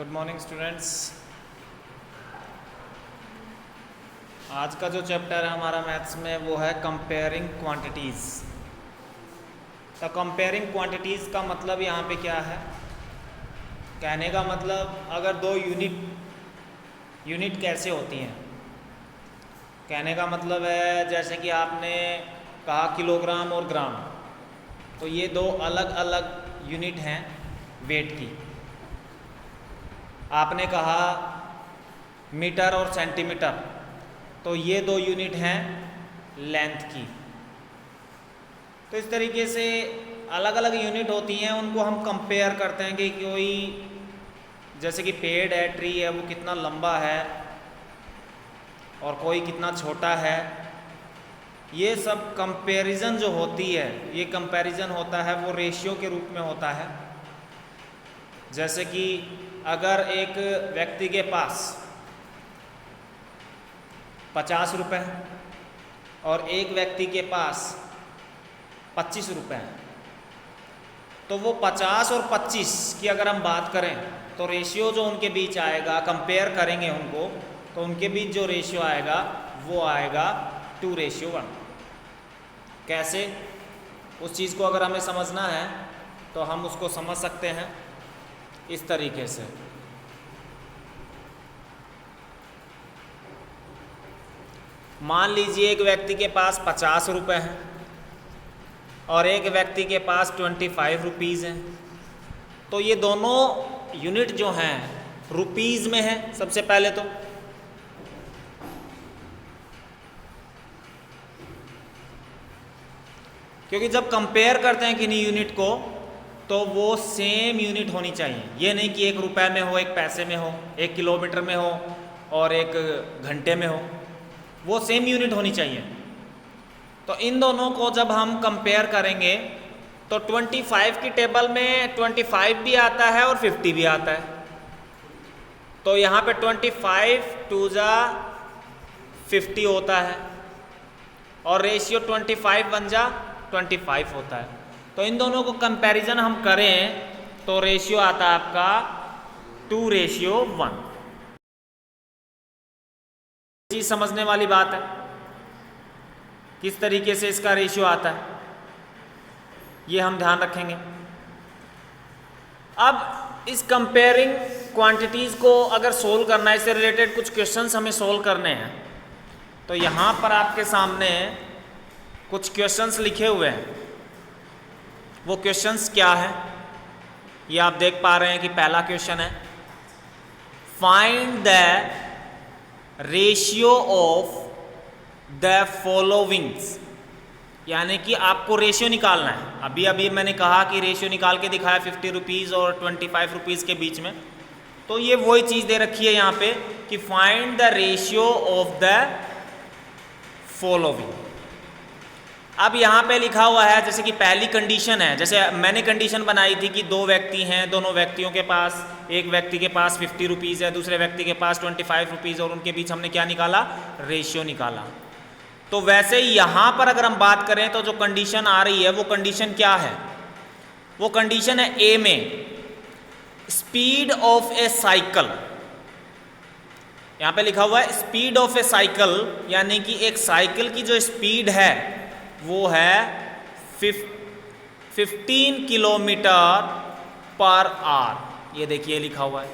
Good morning students. आज का जो चैप्टर है हमारा मैथ्स में वो है कंपेयरिंग क्वांटिटीज़। तो कंपेयरिंग क्वांटिटीज़ का मतलब यहाँ पे क्या है, कहने का मतलब अगर दो यूनिट कैसे होती हैं, कहने का मतलब है जैसे कि आपने कहा किलोग्राम और ग्राम, तो ये दो अलग अलग यूनिट हैं वेट की। आपने कहा मीटर और सेंटीमीटर, तो ये दो यूनिट हैं लेंथ की। तो इस तरीके से अलग अलग यूनिट होती हैं, उनको हम कंपेयर करते हैं कि कोई जैसे कि पेड़ है, ट्री है, वो कितना लंबा है और कोई कितना छोटा है। ये सब कंपैरिजन जो होती है, ये कंपैरिजन होता है वो रेशियो के रूप में होता है। जैसे कि अगर एक व्यक्ति के पास 50 रुपये और एक व्यक्ति के पास 25 रुपये हैं, तो वो 50 और 25 की अगर हम बात करें तो रेशियो जो उनके बीच आएगा, कंपेयर करेंगे उनको, तो उनके बीच जो रेशियो आएगा वो आएगा 2:1। कैसे, उस चीज़ को अगर हमें समझना है तो हम उसको समझ सकते हैं इस तरीके से। मान लीजिए एक व्यक्ति के पास 50 रुपये हैं और एक व्यक्ति के पास 25 रुपीज़ हैं, तो ये दोनों यूनिट जो हैं रुपीज़ में है सबसे पहले तो। क्योंकि जब कंपेयर करते हैं किन्हीं यूनिट को तो वो सेम यूनिट होनी चाहिए। ये नहीं कि 1 रुपये में हो, 1 पैसे में हो, 1 किलोमीटर में हो और 1 घंटे में हो, वो सेम यूनिट होनी चाहिए। तो इन दोनों को जब हम कंपेयर करेंगे तो 25 की टेबल में 25 भी आता है और 50 भी आता है। तो यहाँ पे 25 2 जा 50 होता है और रेशियो 25 1 जा 25 होता है। तो इन दोनों को कंपैरिजन हम करें तो रेशियो आता है आपका 2:1। चीज समझने वाली बात है, किस तरीके से इसका रेशियो आता है ये हम ध्यान रखेंगे। अब इस कंपेयरिंग क्वांटिटीज को अगर सोल्व करना है, इससे रिलेटेड कुछ क्वेश्चंस हमें सोल्व करने हैं, तो यहाँ पर आपके सामने कुछ क्वेश्चंस लिखे हुए हैं। वो क्वेश्चंस क्या है ये आप देख पा रहे हैं कि पहला क्वेश्चन है, find the ratio of the followings, यानी कि आपको रेशियो निकालना है। अभी अभी मैंने कहा कि रेशियो निकाल के दिखाया 50 रुपीज़ और 25 रुपीज़ के बीच में, तो ये वही चीज़ दे रखी है यहाँ पे कि find the ratio of the following. अब यहाँ पे लिखा हुआ है जैसे कि पहली कंडीशन है, जैसे मैंने कंडीशन बनाई थी कि 2 व्यक्ति हैं, दोनों व्यक्तियों के पास, एक व्यक्ति के पास 50 रुपीज़ है, दूसरे व्यक्ति के पास 25 रुपीज़, और उनके बीच हमने क्या निकाला, रेशियो निकाला। तो वैसे ही यहाँ पर अगर हम बात करें तो जो कंडीशन आ रही है वो कंडीशन क्या है, वो कंडीशन है ए में स्पीड ऑफ ए साइकिल। यहाँ पे लिखा हुआ है स्पीड ऑफ ए साइकिल, यानी कि एक साइकिल की जो स्पीड है वो है 15 किलोमीटर पर आवर। ये देखिए लिखा हुआ है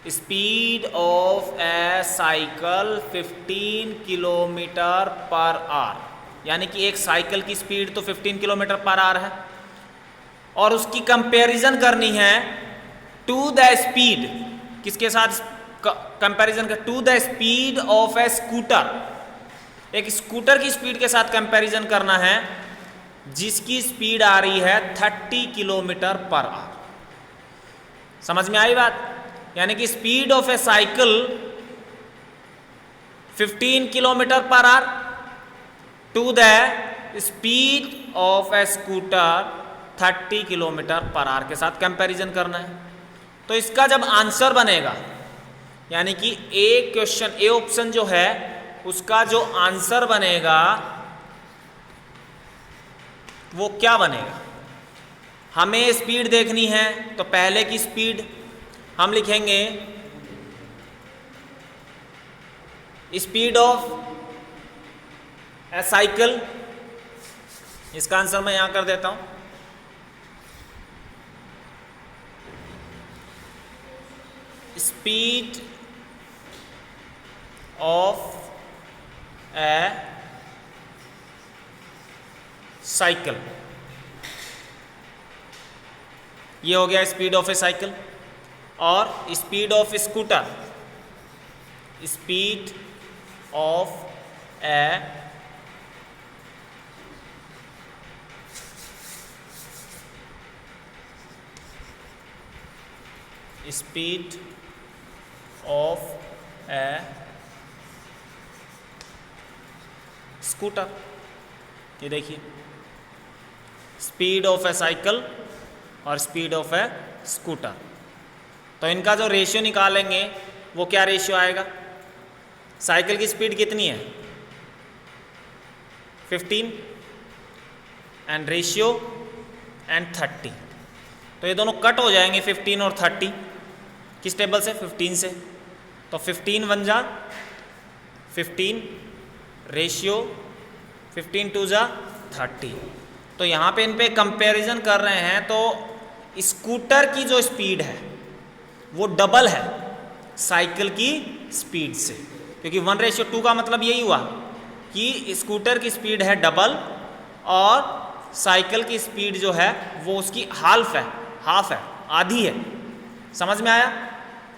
speed of a cycle 15 kilometre per our, यानी कि एक साइकिल की स्पीड तो 15 किलोमीटर पर आवर है, और उसकी कंपैरिजन करनी है टू द स्पीड, किसके साथ कंपैरिजन कर, to the speed of a scooter, एक स्कूटर की स्पीड के साथ कंपैरिजन करना है जिसकी स्पीड आ रही है 30 किलोमीटर पर आवर। समझ में आई बात? यानी कि speed of a cycle 15 kilometre per hour to the speed of a scooter 30 kilometre per hour के साथ कंपैरिजन करना है। तो इसका जब आंसर बनेगा, यानी कि ए क्वेश्चन, ए ऑप्शन जो है उसका जो आंसर बनेगा वो क्या बनेगा, हमें स्पीड देखनी है तो पहले की स्पीड हम लिखेंगे स्पीड ऑफ ए साइकिल, इसका आंसर मैं यहां कर देता हूं, स्पीड ऑफ ए साइकिल। ये हो गया स्पीड ऑफ ए साइकिल। और speed of scooter, speed of A speed of a scooter. ये देखिए, स्पीड ऑफ ए साइकिल और स्पीड ऑफ ए स्कूटर। तो इनका जो रेशियो निकालेंगे वो क्या रेशियो आएगा? साइकिल की स्पीड कितनी है? 15 एंड रेशियो एंड 30। तो ये दोनों कट हो जाएंगे 15 और 30। किस टेबल से? 15 से। तो 15 वन जा 15, रेशियो 15 टू जा 30। तो यहाँ पे इन पे कंपैरिजन कर रहे हैं, तो स्कूटर की जो स्पीड है वो डबल है साइकिल की स्पीड से, क्योंकि 1:2 का मतलब यही हुआ कि स्कूटर की स्पीड है डबल और साइकिल की स्पीड जो है वो उसकी हाफ है, आधी है। समझ में आया?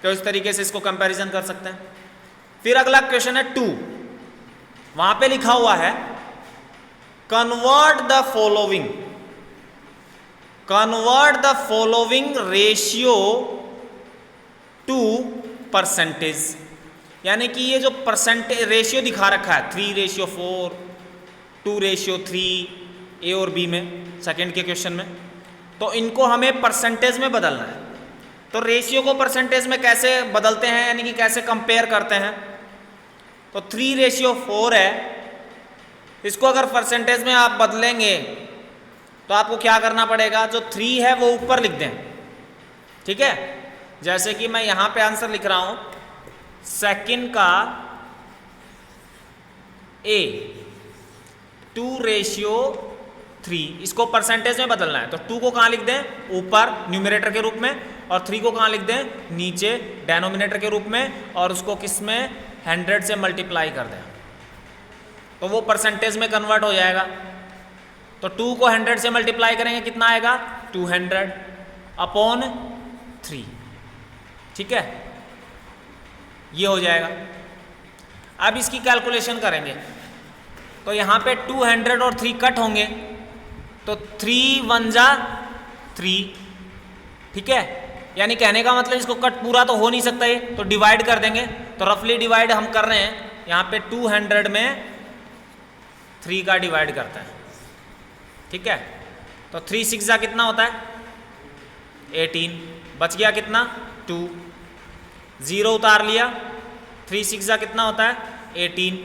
तो इस तरीके से इसको कंपैरिजन कर सकते हैं। फिर अगला क्वेश्चन है 2, वहां पे लिखा हुआ है convert the following ratio two percentage. यानी कि ये जो परसेंटेज रेशियो दिखा रखा है 3:4, 2:3 ए और बी में, सेकंड के क्वेश्चन में, तो इनको हमें परसेंटेज में बदलना है। तो रेशियो को परसेंटेज में कैसे बदलते हैं, यानी कि कैसे कंपेयर करते हैं? तो 3:4 है, इसको अगर परसेंटेज में आप बदलेंगे तो आपको क्या करना पड़ेगा? जो 3 है वो ऊपर लिख दें, ठीक है? जैसे कि मैं यहां पे आंसर लिख रहा हूं, सेकंड का ए 2:3, इसको परसेंटेज में बदलना है। तो 2 को कहां लिख दें? ऊपर न्यूमरेटर के रूप में, और 3 को कहां लिख दें? नीचे डेनोमिनेटर के रूप में, और उसको किस में? 100 से मल्टीप्लाई कर दें, तो वो परसेंटेज में कन्वर्ट हो जाएगा। तो 2 को 100 से मल्टीप्लाई करेंगे, कितना आएगा? 200/3, ठीक है? ये हो जाएगा। अब इसकी कैलकुलेशन करेंगे, तो यहाँ पे 200 और 3 कट होंगे, तो 3 1 जा 3, ठीक है? यानी कहने का मतलब इसको कट पूरा तो हो नहीं सकता ये, तो डिवाइड कर देंगे। तो रफली डिवाइड हम कर रहे हैं, यहाँ पे 200 में 3 का डिवाइड करता है, ठीक है? तो 3 6 जा कितना होता है? 18, बच गया कितना? 2, 0 उतार लिया, 3 6 जा कितना होता है? 18,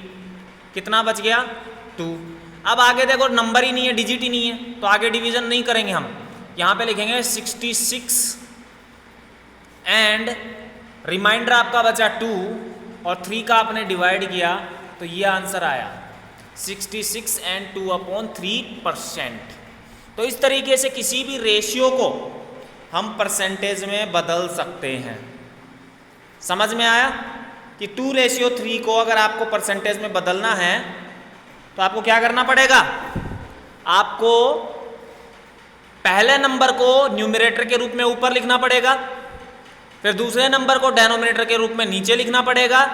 कितना बच गया? 2। अब आगे देखो नंबर ही नहीं है, डिजिट ही नहीं है, तो आगे डिवीजन नहीं करेंगे हम। यहाँ पे लिखेंगे 66 एंड रिमाइंडर आपका बचा 2 और 3 का आपने डिवाइड किया, तो ये आंसर आया 66 एंड 2/3%। तो इस तरीके से किसी भी रेशियो को हम परसेंटेज में बदल सकते हैं। समझ में आया कि 2:3 को अगर आपको परसेंटेज में बदलना है तो आपको क्या करना पड़ेगा? आपको पहले नंबर को न्यूमरेटर के रूप में ऊपर लिखना पड़ेगा, फिर दूसरे नंबर को डेनोमिनेटर के रूप में नीचे लिखना पड़ेगा,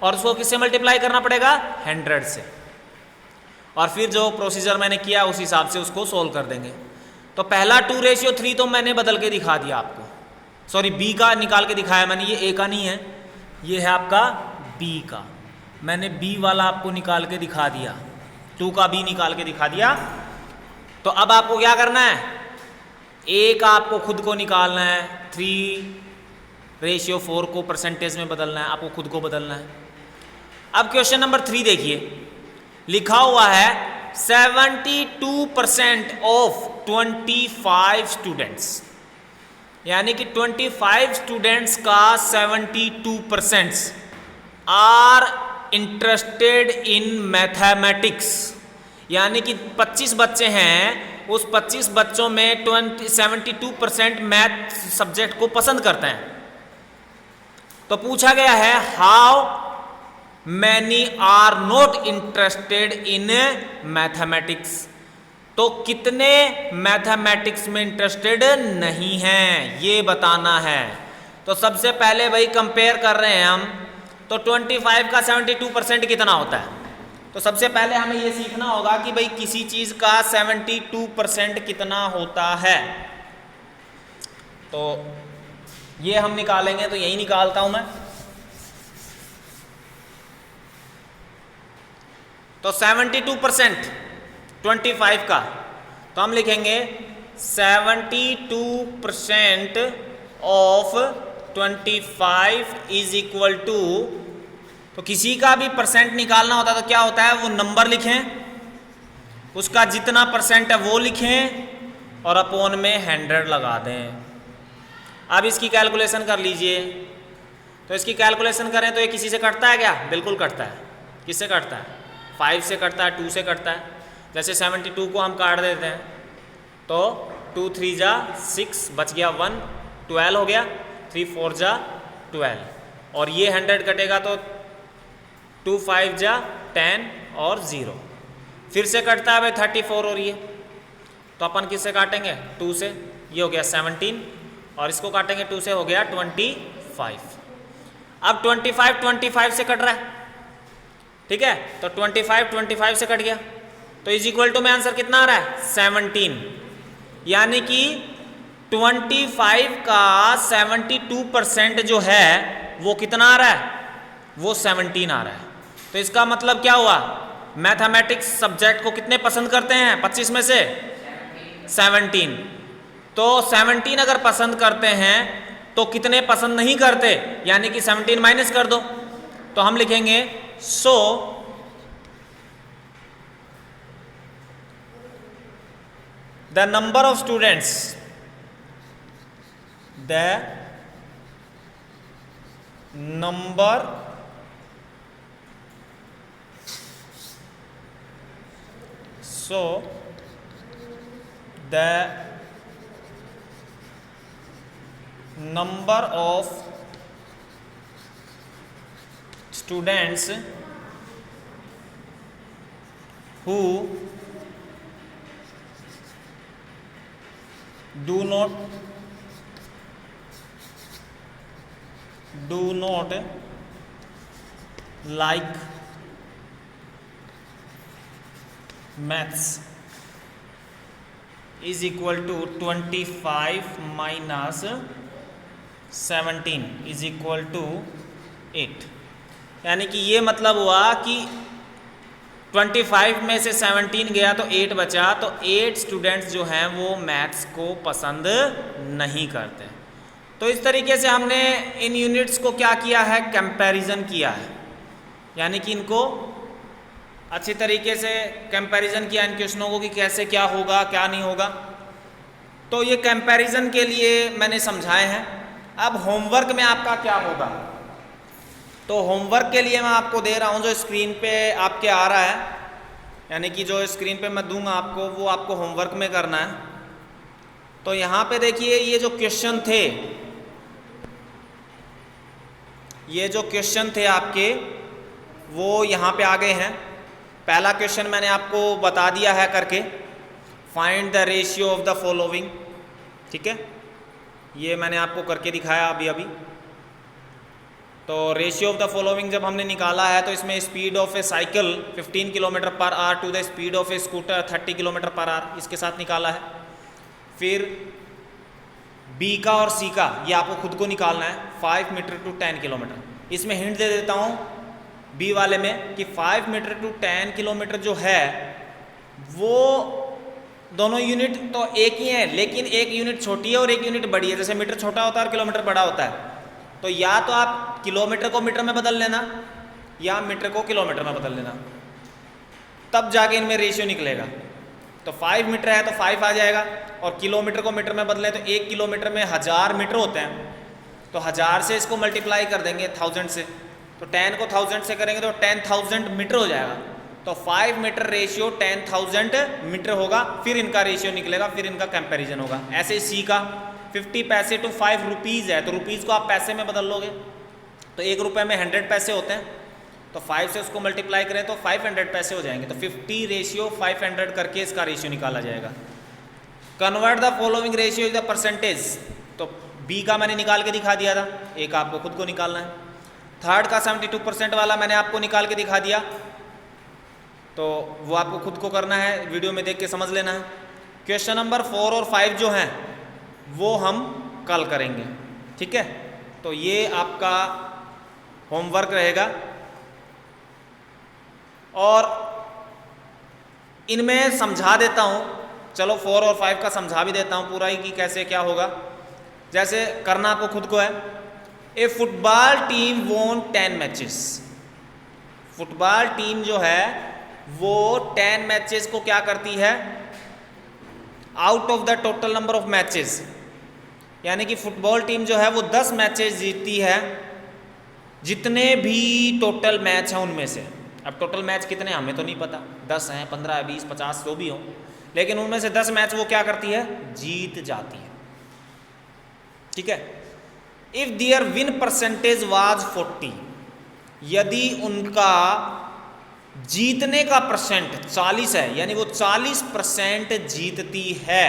और उसको किससे मल्टीप्लाई करना पड़ेगा? 100 से। और फिर जो प्रोसीजर मैंने किया उस हिसाब से उसको सोल्व कर देंगे। तो पहला 2:3 तो मैंने बदल के दिखा दिया आपको, सॉरी बी का निकाल के दिखाया मैंने, ये ए का नहीं है, ये है आपका बी का। मैंने बी वाला आपको निकाल के दिखा दिया, 2 का बी निकाल के दिखा दिया। तो अब आपको क्या करना है? ए का आपको खुद को निकालना है, 3:4 को परसेंटेज में बदलना है, आपको खुद को बदलना है। अब क्वेश्चन नंबर 3 देखिए, लिखा हुआ है 72% ऑफ 25 स्टूडेंट्स, यानी कि 25 स्टूडेंट्स का 72% आर इंटरेस्टेड इन मैथमेटिक्स, यानी कि 25 बच्चे हैं, उस 25 बच्चों में 72% मैथ सब्जेक्ट को पसंद करते हैं। तो पूछा गया है how many are not interested in mathematics, तो कितने मैथमेटिक्स में इंटरेस्टेड नहीं हैं ये बताना है। तो सबसे पहले भाई कंपेयर कर रहे हैं हम, तो 25 का 72% कितना होता है। तो सबसे पहले हमें ये सीखना होगा कि भाई किसी चीज का 72% कितना होता है। तो ये हम निकालेंगे, तो यही निकालता हूं मैं। तो 72% 25 का, तो हम लिखेंगे 72% ऑफ 25 इज इक्वल टू, तो किसी का भी परसेंट निकालना होता है तो क्या होता है, वो नंबर लिखें, उसका जितना परसेंट है वो लिखें और अपॉन में 100 लगा दें। अब इसकी कैलकुलेशन कर लीजिए। तो इसकी कैलकुलेशन करें तो ये किसी से कटता है क्या? बिल्कुल कटता है। किससे कटता है? 5 से कटता है, 2 से कटता है। जैसे 72 को हम काट देते हैं तो 2 3 जा 6, बच गया 1, 12 हो गया, 3 4 जा 12, और ये 100 कटेगा तो 2 5 जा 10 और 0। फिर से कटता है भाई 34 और ये, तो अपन किससे काटेंगे? 2 से, ये हो गया 17, और इसको काटेंगे 2 से, हो गया 25। अब 25 से कट रहा है, ठीक है, तो 25 से कट गया, तो इज इक्वल टू में आंसर कितना आ रहा है? 17, यानी कि 25 का 72% जो है वो कितना आ रहा है? वो 17 आ रहा है। तो इसका मतलब क्या हुआ? मैथमेटिक्स सब्जेक्ट को कितने पसंद करते हैं 25 में से? 17। तो 17 अगर पसंद करते हैं तो कितने पसंद नहीं करते, यानी कि 17 माइनस कर दो। तो हम लिखेंगे so the number of students, the number so the number of students who do not like maths is equal to 25 minus 17 is equal to 8। यानी कि ये मतलब हुआ कि 25 में से 17 गया तो 8 बचा, तो 8 स्टूडेंट्स जो हैं वो मैथ्स को पसंद नहीं करते। तो इस तरीके से हमने इन यूनिट्स को क्या किया है? कंपैरिजन किया है, यानी कि इनको अच्छी तरीके से कंपैरिजन किया इन क्वेश्चनों को कि कैसे क्या होगा क्या नहीं होगा। तो ये कंपैरिजन के लिए मैंने समझाए हैं। अब होमवर्क में आपका क्या होगा? तो होमवर्क के लिए मैं आपको दे रहा हूँ, जो स्क्रीन पे आपके आ रहा है, यानी कि जो स्क्रीन पे मैं दूंगा आपको, वो आपको होमवर्क में करना है। तो यहाँ पे देखिए ये जो क्वेश्चन थे, ये जो क्वेश्चन थे आपके वो यहाँ पे आ गए हैं। पहला क्वेश्चन मैंने आपको बता दिया है करके, find the ratio of the following, ठीक है, ये मैंने आपको करके दिखाया अभी। तो रेशियो ऑफ द फॉलोइंग जब हमने निकाला है तो इसमें speed of a cycle 15 kilometre per hour to the speed of a scooter 30 kilometre per hour, इसके साथ निकाला है। फिर बी का और सी का ये आपको खुद को निकालना है, 5 मीटर टू 10 किलोमीटर। इसमें हिंट दे देता हूँ बी वाले में कि 5 मीटर टू 10 किलोमीटर जो है वो दोनों यूनिट तो एक ही है, लेकिन एक यूनिट छोटी है और एक यूनिट बड़ी है। जैसे मीटर छोटा होता है और किलोमीटर बड़ा होता है, तो या तो आप किलोमीटर को मीटर में बदल लेना या मीटर को किलोमीटर में बदल लेना, तब जाके इनमें रेशियो निकलेगा। तो 5 मीटर है तो 5 आ जाएगा, और किलोमीटर को मीटर में बदलें तो 1 किलोमीटर में 1000 मीटर होते हैं, तो 1000 से इसको मल्टीप्लाई कर देंगे 1000 से, तो 10 को 1000 से करेंगे तो 10,000 मीटर हो जाएगा। तो 5 मीटर रेशियो 10,000 मीटर होगा, फिर इनका रेशियो निकलेगा, फिर इनका कंपैरिजन होगा। ऐसे ही सी का 50 पैसे टू 5 रुपीज़ है, तो रुपीज़ को आप पैसे में बदल लोगे, तो 1 रुपये में 100 पैसे होते हैं, तो 5 से उसको मल्टीप्लाई करें तो 500 पैसे हो जाएंगे। तो 50 रेशियो 500 करके इसका रेशियो निकाला जाएगा। Convert the following ratio is the percentage, तो बी का मैंने निकाल के दिखा दिया था, एक आपको खुद को निकालना है। थर्ड का 72% वाला मैंने आपको निकाल के दिखा दिया, तो वो आपको खुद को करना है, वीडियो में देख के समझ लेना है। क्वेश्चन नंबर 4 और 5 जो हैं वो हम कल करेंगे, ठीक है। तो ये आपका होमवर्क रहेगा, और इनमें समझा देता हूँ, चलो 4 और 5 का समझा भी देता हूँ पूरा ही कि कैसे क्या होगा। जैसे करना आपको खुद को है, a football team won 10 matches, football team जो है वो 10 मैचेस को क्या करती है, out of the total number of matches, यानी कि फुटबॉल टीम जो है वो 10 मैचेस जीतती है, जितने भी टोटल मैच हैं उनमें से। अब टोटल मैच कितने हमें तो नहीं पता, 10 हैं, 15, 20, 50 जो भी हो, लेकिन उनमें से 10 मैच वो क्या करती है, जीत जाती है, ठीक है। If their win percentage was 40, यदि उनका जीतने का परसेंट 40 है, यानी वो 40% जीतती है,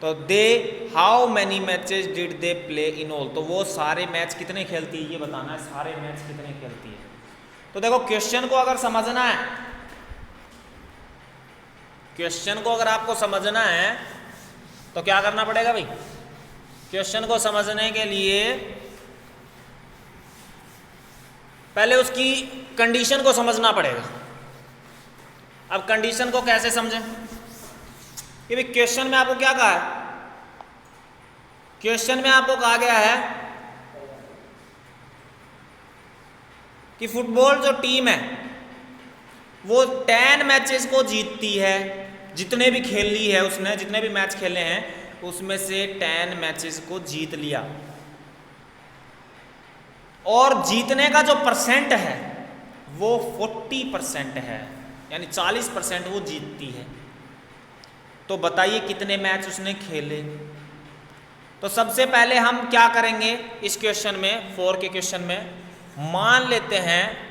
तो they how many matches did they play in all, तो वो सारे मैच कितने खेलती है ये बताना है, सारे मैच कितने खेलती है। तो देखो क्वेश्चन को अगर समझना है, क्वेश्चन को अगर आपको समझना है तो क्या करना पड़ेगा भाई, क्वेश्चन को समझने के लिए पहले उसकी कंडीशन को समझना पड़ेगा। अब कंडीशन को कैसे समझें, कि भाई क्वेश्चन में आपको क्या कहा है, क्वेश्चन में आपको कहा गया है कि फुटबॉल जो टीम है वो 10 मैचेस को जीतती है, जितने भी खेल ली है उसने, जितने भी मैच खेले हैं उसमें से 10 मैचेस को जीत लिया, और जीतने का जो परसेंट है वो 40% है, यानी 40% वो जीतती है। तो बताइए कितने मैच उसने खेले। तो सबसे पहले हम क्या करेंगे इस क्वेश्चन में, 4 के क्वेश्चन में, मान लेते हैं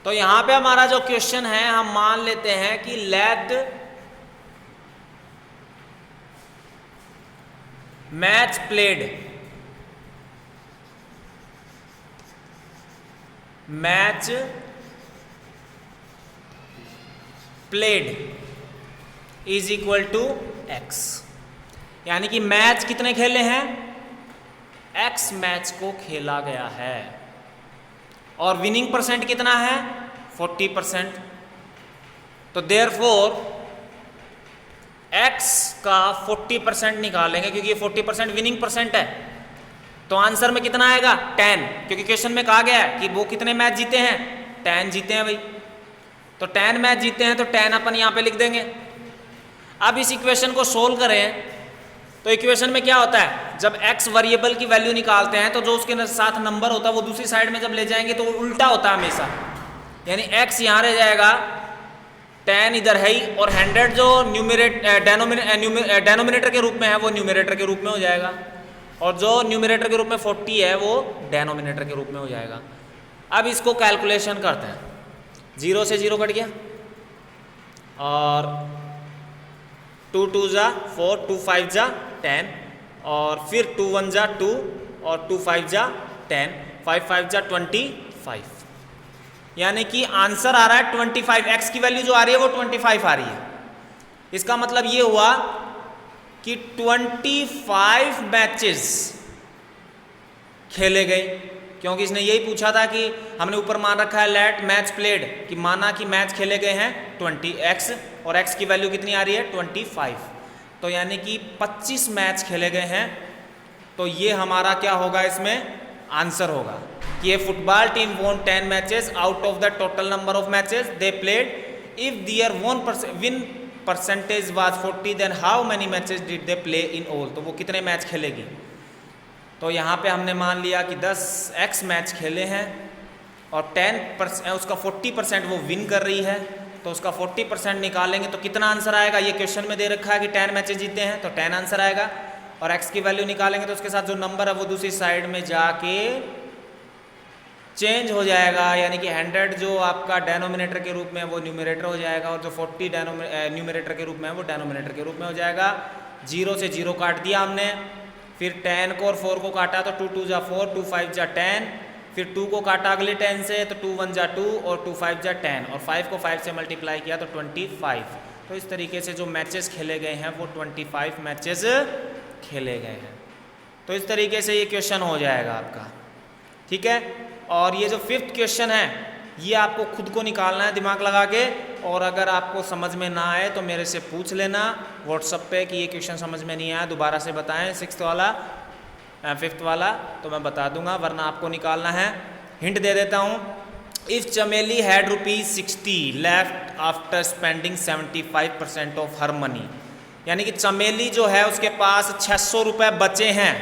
तो यहां पे हमारा जो क्वेश्चन है, हम मान लेते हैं कि let match played, match played is equal to X, यानी कि मैच कितने खेले हैं, एक्स मैच को खेला गया है, और विनिंग परसेंट कितना है 40%। तो देयरफॉर एक्स का 40% निकालेंगे, क्योंकि ये 40% विनिंग परसेंट है, तो आंसर में कितना आएगा 10, क्योंकि क्वेश्चन में कहा गया है कि वो कितने मैच जीते हैं, 10 जीते हैं भाई, तो 10 मैच जीते हैं, तो 10 अपन यहाँ पे लिख देंगे। अब इस इक्वेशन को सोल्व करें तो इक्वेशन में क्या होता है, जब x वेरिएबल की वैल्यू निकालते हैं तो जो उसके साथ नंबर होता है वो दूसरी साइड में जब ले जाएंगे तो वो उल्टा होता है हमेशा, यानी x यहाँ रह जाएगा, 10 इधर है ही, और 100 जो डेनोमिनेटर के रूप में है वो न्यूमरेटर के रूप में हो जाएगा, और जो न्यूमरेटर के रूप में 40 है वो डेनोमिनेटर के रूप में हो जाएगा। अब इसको कैलकुलेशन करते हैं, 0 से 0 कट गया, और 2 2 जा 4, 2 5 जा 10, और फिर 2 1 जा 2, और 2 5 जा 10, 5 5 जा 25, यानी कि आंसर आ रहा है 25। एक्स की वैल्यू जो आ रही है वो 25 आ रही है। इसका मतलब ये हुआ कि 25 मैचेस खेले गए, क्योंकि इसने यही पूछा था कि हमने ऊपर मान रखा है लेट मैच प्लेड, कि माना कि मैच खेले गए हैं 20x, और x की वैल्यू कितनी आ रही है 25, तो यानी कि 25 मैच खेले गए हैं। तो ये हमारा क्या होगा, इसमें आंसर होगा कि ये football team won 10 matches out of the total number of matches they played, if their win percentage was 40 then how many matches did they play in all, तो वो कितने मैच खेलेगी। तो यहाँ पे हमने मान लिया कि 10x मैच खेले हैं और 10% उसका 40% वो विन कर रही है, तो उसका 40% निकालेंगे तो कितना आंसर आएगा। ये क्वेश्चन में दे रखा है कि 10 मैचेस जीते हैं तो 10 आंसर आएगा, और x की वैल्यू निकालेंगे तो उसके साथ जो नंबर है वो दूसरी साइड में जाके चेंज हो जाएगा, यानी कि 100 जो आपका डेनोमिनेटर के रूप में है वो न्यूमरेटर हो जाएगा, और जो 40 न्यूमरेटर के रूप में है वो डेनोमिनेटर के रूप में हो जाएगा। 0 से 0 काट दिया हमने, फिर 10 को और 4 को काटा तो 2 2 जा 4, 2 5 जा 10, फिर 2 को काटा अगले 10 से तो 2 1 जा 2 और 2 5 जा 10, और 5 को 5 से मल्टीप्लाई किया तो 25। तो इस तरीके से जो मैचेस खेले गए हैं वो 25 मैचेस खेले गए हैं। तो इस तरीके से ये क्वेश्चन हो जाएगा आपका, ठीक है। और ये जो 5th क्वेश्चन है ये आपको खुद को निकालना है दिमाग लगा के, और अगर आपको समझ में ना आए तो मेरे से पूछ लेना व्हाट्सएप पे कि ये क्वेश्चन समझ में नहीं आया, दोबारा से बताएं 6th वाला 5th वाला, तो मैं बता दूंगा, वरना आपको निकालना है। हिंट दे देता हूँ, इफ चमेली had ₹60 left after spending 75% of her money, यानी कि चमेली जो है उसके पास 600 रुपये बचे हैं,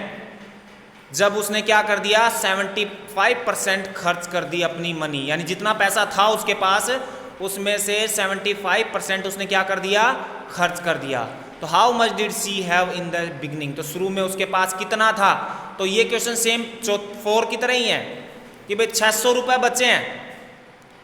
जब उसने क्या कर दिया 75% खर्च कर दी अपनी मनी, यानी जितना पैसा था उसके पास उसमें से 75% उसने क्या कर दिया, खर्च कर दिया। तो how much did she have in the beginning, तो शुरू में उसके पास कितना था। तो ये क्वेश्चन सेम 4 की तरह ही है कि भाई 600 रुपये बचे हैं,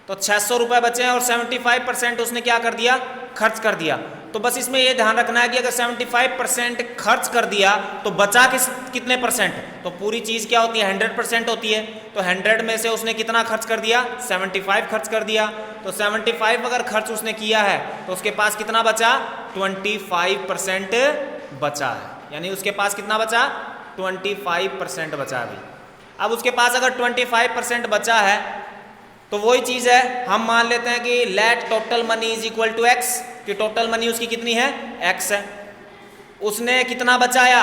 तो 600 रुपये बचे हैं और 75% उसने क्या कर दिया, खर्च कर दिया। तो बस इसमें ये ध्यान रखना है कि अगर 75% खर्च कर दिया तो बचा कितने परसेंट, तो पूरी चीज़ क्या होती है 100% होती है, तो 100 में से उसने कितना खर्च कर दिया 75 खर्च कर दिया। तो 75 अगर खर्च उसने किया है तो उसके पास कितना बचा 25% बचा है, यानी उसके पास कितना बचा 25% बचा है। अब उसके पास अगर 25% बचा है तो वही चीज़ है, हम मान लेते हैं कि let total money is equal to X, कि टोटल मनी उसकी कितनी है x है, उसने कितना बचाया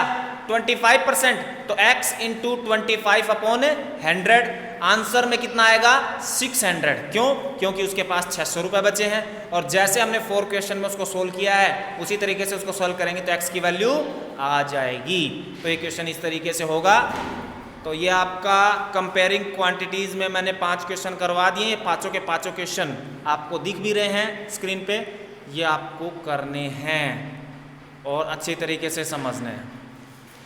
25%, तो x इंटू 25 अपॉन 100, आंसर में कितना आएगा 600। क्यों, क्योंकि उसके पास 600 रुपये बचे हैं, और जैसे हमने 4 क्वेश्चन में उसको सोल्व किया है उसी तरीके से उसको सोल्व करेंगे तो x की वैल्यू आ जाएगी। तो ये क्वेश्चन इस तरीके से होगा। तो ये आपका कंपेयरिंग क्वांटिटीज़ में मैंने 5 क्वेश्चन करवा दिए, पाँचों के पाँचों क्वेश्चन आपको दिख भी रहे हैं स्क्रीन पे, ये आपको करने हैं और अच्छे तरीके से समझने हैं।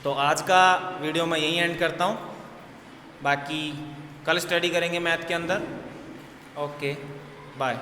तो आज का वीडियो मैं यहीं एंड करता हूँ, बाकी कल स्टडी करेंगे मैथ के अंदर। Okay bye.